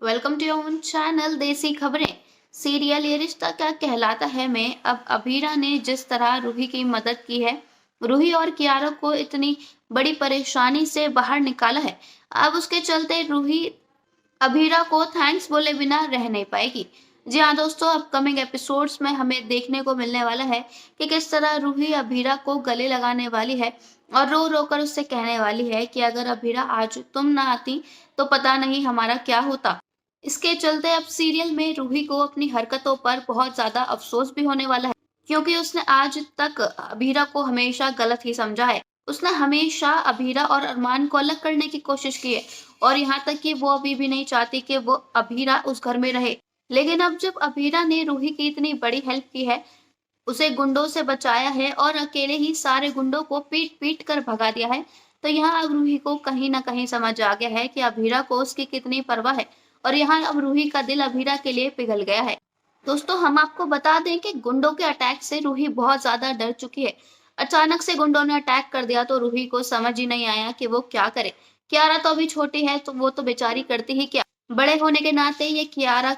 Welcome to your channel देसी खबरें। Serial ये रिश्ता क्या कहलाता है में अब अभीरा ने जिस तरह रूही की मदद की है, रूही और कियारा को इतनी बड़ी परेशानी से बाहर निकाला है। अब उसके चलते रूही अभीरा को थैंक्स बोले बिना रह नहीं पाएगी। जी हाँ दोस्तों, अपकमिंग एपिसोड्स में हमें देखने को मिलने वाला है कि किस तरह रूही अभीरा को गले लगाने वाली है और रो रो कर उससे कहने वाली है कि अगर अभीरा आज तुम ना आती तो पता नहीं हमारा क्या होता। इसके चलते अब सीरियल में रूही को अपनी हरकतों पर बहुत ज्यादा अफसोस भी होने वाला है, क्योंकि उसने आज तक अभीरा को हमेशा गलत ही समझा है। उसने हमेशा अभीरा और अरमान को अलग करने की कोशिश की है और यहाँ तक कि वो अभी भी नहीं चाहती कि वो अभीरा उस घर में रहे। लेकिन अब जब अभीरा ने रूही की इतनी बड़ी हेल्प की है, उसे गुंडों से बचाया है और अकेले ही सारे गुंडों को पीट पीट कर भगा दिया है, तो यहाँ अब रूही को कहीं ना कहीं समझ आ गया है कि अभीरा को उसकी कितनी परवाह है। और यहाँ अब रूही का दिल अभीरा के लिए पिघल गया है। दोस्तों, हम आपको बता दें कि गुंडों के अटैक से रूही बहुत ज्यादा डर चुकी है। अचानक से गुंडों ने अटैक कर दिया तो रूही को समझ ही नहीं आया कि वो क्या करे। कियारा तो अभी छोटी है तो वो तो बेचारी करती ही क्या। बड़े होने के नाते ये कियारा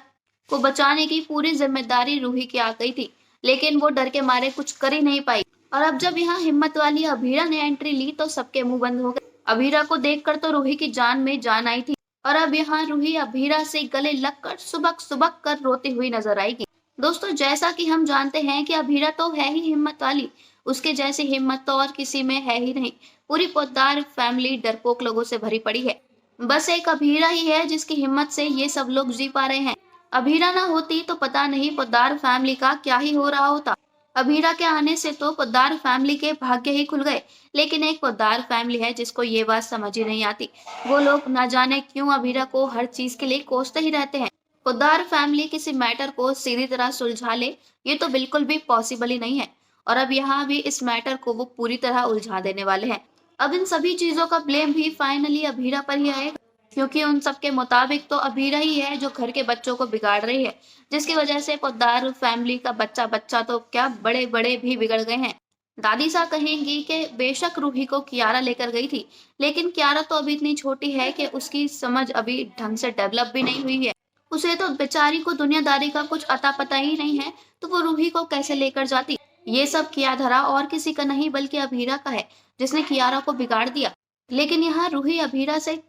को बचाने की पूरी जिम्मेदारी रूही की आ गई थी, लेकिन वो डर के मारे कुछ कर ही नहीं पाई। और अब जब यहाँ हिम्मत वाली अभीरा ने एंट्री ली तो सबके मुंह बंद हो गए। अभीरा को देखकर तो रूही की जान में जान आई थी और अब यहाँ रूही अभीरा से गले लगकर सुबक सुबक कर रोती हुई नजर आएगी। दोस्तों, जैसा कि हम जानते हैं कि अभीरा तो है ही हिम्मत वाली, उसके जैसी हिम्मत तो और किसी में है ही नहीं। पूरी पोद्दार फैमिली डरपोक लोगों से भरी पड़ी है। बस एक अभीरा ही है जिसकी हिम्मत से ये सब लोग जी पा रहे हैं। अभीरा ना होती तो पता नहीं पोद्दार फैमिली का क्या ही हो रहा होता। अभीरा के आने से तो पोद्दार फैमिली के भाग्य ही खुल गए। लेकिन एक पोद्दार फैमिली है जिसको ये बात समझ ही नहीं आती। वो लोग ना जाने क्यों अभीरा को हर चीज के लिए कोसते ही रहते हैं। पोद्दार फैमिली किसी मैटर को सीधी तरह सुलझा ले, ये तो बिल्कुल भी पॉसिबल ही नहीं है। और अब यहाँ भी इस मैटर को वो पूरी तरह उलझा देने वाले हैं। अब इन सभी चीजों का ब्लेम भी फाइनली अभीरा पर ही आएगा, क्योंकि उन सबके मुताबिक तो अभीरा ही है जो घर के बच्चों को बिगाड़ रही है, जिसकी वजह से पोद्दार फैमिली का बच्चा बच्चा तो क्या बड़े बड़े भी बिगड़ गए हैं। दादी सा कहेंगी कि बेशक रूही को कियारा लेकर गई थी, लेकिन कियारा तो अभी इतनी छोटी है कि उसकी समझ अभी ढंग से डेवलप भी नहीं हुई है। उसे तो बेचारी को दुनियादारी का कुछ अता पता ही नहीं है, तो वो रूही को कैसे लेकर जाती। ये सब किया धरा और किसी का नहीं बल्कि अभीरा का है, जिसने कियारा को बिगाड़ दिया। लेकिन यहाँ रूही अभीरा से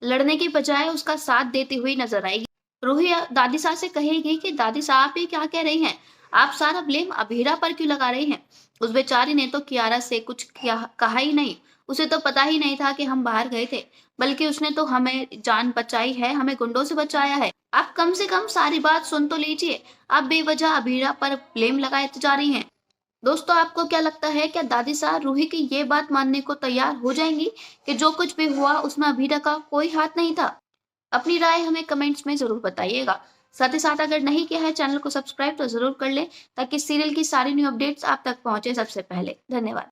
लड़ने की बजाय उसका साथ देती हुई नजर आएगी। रूही दादी साहब से कहेगी कि दादी साहब ये क्या कह रही हैं, आप सारा ब्लेम अभीरा पर क्यों लगा रही हैं। उस बेचारी ने तो कियारा से कुछ कहा ही नहीं। उसे तो पता ही नहीं था कि हम बाहर गए थे, बल्कि उसने तो हमें जान बचाई है, हमें गुंडों से बचाया है। आप कम से कम सारी बात सुन तो लीजिए। आप बेवजह अभीरा पर ब्लेम लगाए जा रही हैं। दोस्तों, आपको क्या लगता है, क्या दादी साहब रूही की ये बात मानने को तैयार हो जाएंगी कि जो कुछ भी हुआ उसमें अभीरा का कोई हाथ नहीं था। अपनी राय हमें कमेंट्स में जरूर बताइएगा। साथ ही साथ अगर नहीं किया है चैनल को सब्सक्राइब तो जरूर कर लें, ताकि सीरियल की सारी न्यू अपडेट्स आप तक पहुंचे सबसे पहले। धन्यवाद।